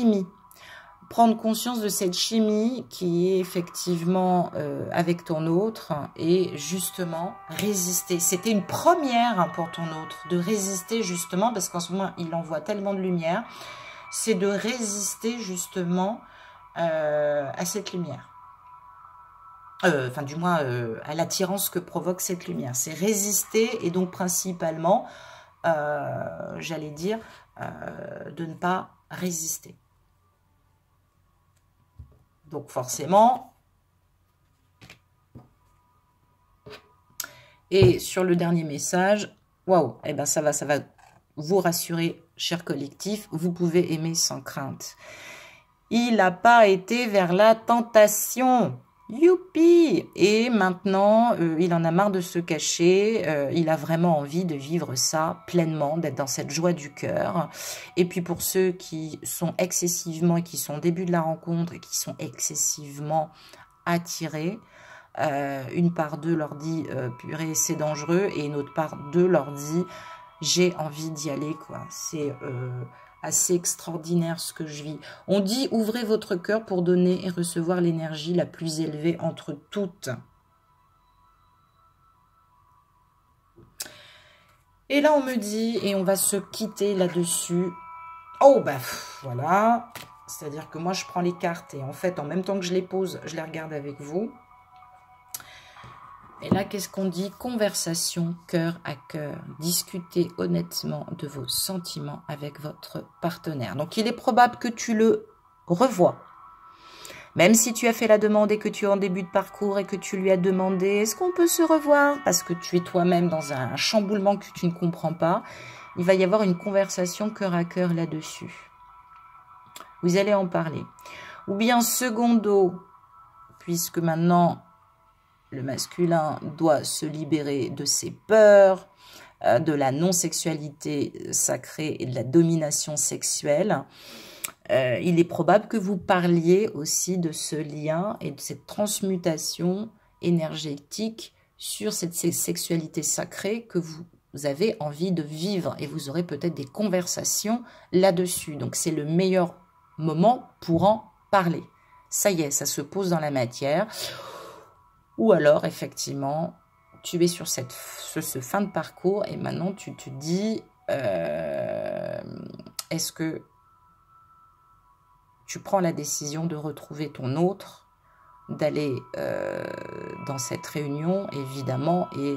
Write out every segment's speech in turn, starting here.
chimie. Prendre conscience de cette chimie qui est effectivement avec ton autre et justement résister. C'était une première pour ton autre, de résister justement, parce qu'en ce moment, il envoie tellement de lumière, c'est de résister justement à cette lumière. Enfin, du moins, à l'attirance que provoque cette lumière. C'est résister et donc principalement, j'allais dire, de ne pas résister. Donc forcément, et sur le dernier message, waouh, eh ben ça va vous rassurer, cher collectif, vous pouvez aimer sans crainte. Il n'a pas été vers la tentation. Youpi! Et maintenant, il en a marre de se cacher, il a vraiment envie de vivre ça pleinement, d'être dans cette joie du cœur. Et puis pour ceux qui sont excessivement, et qui sont au début de la rencontre, et qui sont excessivement attirés, une part d'eux leur dit purée, c'est dangereux, et une autre part d'eux leur dit j'ai envie d'y aller, quoi. C'est assez extraordinaire ce que je vis. On dit ouvrez votre cœur pour donner et recevoir l'énergie la plus élevée entre toutes. Et là on me dit, et on va se quitter là-dessus. Oh bah voilà, c'est-à-dire que moi je prends les cartes et en fait en même temps que je les pose, je les regarde avec vous. Et là, qu'est-ce qu'on dit? Conversation cœur à cœur. Discutez honnêtement de vos sentiments avec votre partenaire. Donc, il est probable que tu le revois. Même si tu as fait la demande et que tu es en début de parcours et que tu lui as demandé, est-ce qu'on peut se revoir? Parce que tu es toi-même dans un chamboulement que tu ne comprends pas. Il va y avoir une conversation cœur à cœur là-dessus. Vous allez en parler. Ou bien, secondo, puisque maintenant le masculin doit se libérer de ses peurs, de la non-sexualité sacrée et de la domination sexuelle. Il est probable que vous parliez aussi de ce lien et de cette transmutation énergétique sur cette sexualité sacrée que vous avez envie de vivre. Et vous aurez peut-être des conversations là-dessus. Donc c'est le meilleur moment pour en parler. Ça y est, ça se pose dans la matière. Ou alors, effectivement, tu es sur ce fin de parcours et maintenant tu te dis, est-ce que tu prends la décision de retrouver ton autre, d'aller dans cette réunion, évidemment, et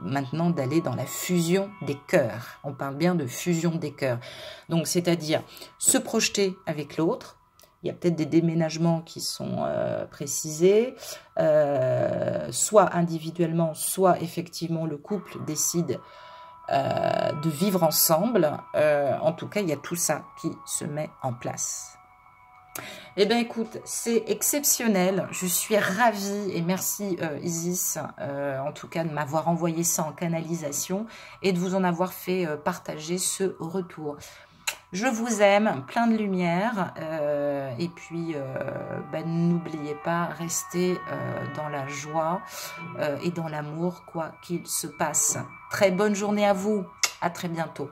maintenant d'aller dans la fusion des cœurs. On parle bien de fusion des cœurs. Donc, c'est-à-dire se projeter avec l'autre. Il y a peut-être des déménagements qui sont précisés, soit individuellement, soit effectivement le couple décide de vivre ensemble. En tout cas, il y a tout ça qui se met en place. Eh bien, écoute, c'est exceptionnel. Je suis ravie et merci Isis, en tout cas, de m'avoir envoyé ça en canalisation et de vous en avoir fait partager ce retour. Je vous aime, plein de lumière, et puis n'oubliez pas, restez dans la joie et dans l'amour, quoi qu'il se passe. Très bonne journée à vous, à très bientôt.